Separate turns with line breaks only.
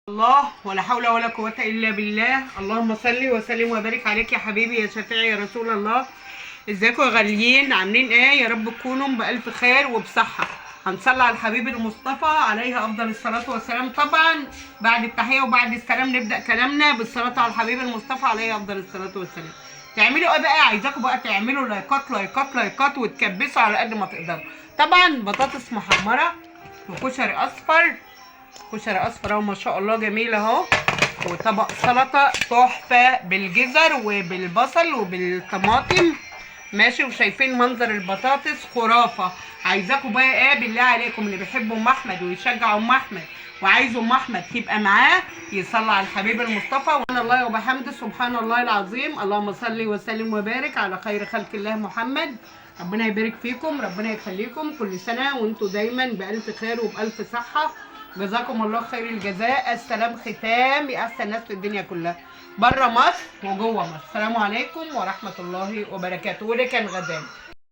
الله ولا حول ولا قوة إلا بالله. اللهم صل وسلم وبارك عليك يا حبيبي يا شفيعي يا رسول الله. ازيكم يا غاليين، عاملين ايه؟ يا رب تكونوا بألف خير وبصحة. هنصلي على الحبيب المصطفى عليه أفضل الصلاة والسلام. طبعا بعد التحية وبعد السلام نبدأ كلامنا بالصلاة على الحبيب المصطفى عليه أفضل الصلاة والسلام. تعملوا ايه بقى؟ عايزاكم بقى تعملوا لايكات لايكات لايكات وتكبسوا على قد ما تقدروا. طبعا بطاطس محمرة وكشري أصفر، كشري اصفر اهو ما شاء الله جميل اهو، وطبق سلطه تحفه بالجزر وبالبصل وبالطماطم ماشي. وشايفين منظر البطاطس خرافه. عايزاكم بقى ايه بالله عليكم اللي بيحبوا ام احمد ويشجعوا ام احمد وعايز ام احمد تبقى معاه يصلي على الحبيب المصطفى. سبحان الله وبحمده سبحان الله العظيم. اللهم صل وسلم وبارك على خير خلق الله محمد. ربنا يبارك فيكم، ربنا يخليكم، كل سنه وانتم دايما بالف خير وبالف صحه. جزاكم الله خير الجزاء. السلام ختام احسن ناس في الدنيا كلها بره مصر وجوه مصر. السلام عليكم ورحمه الله وبركاته. وده كان غدانا.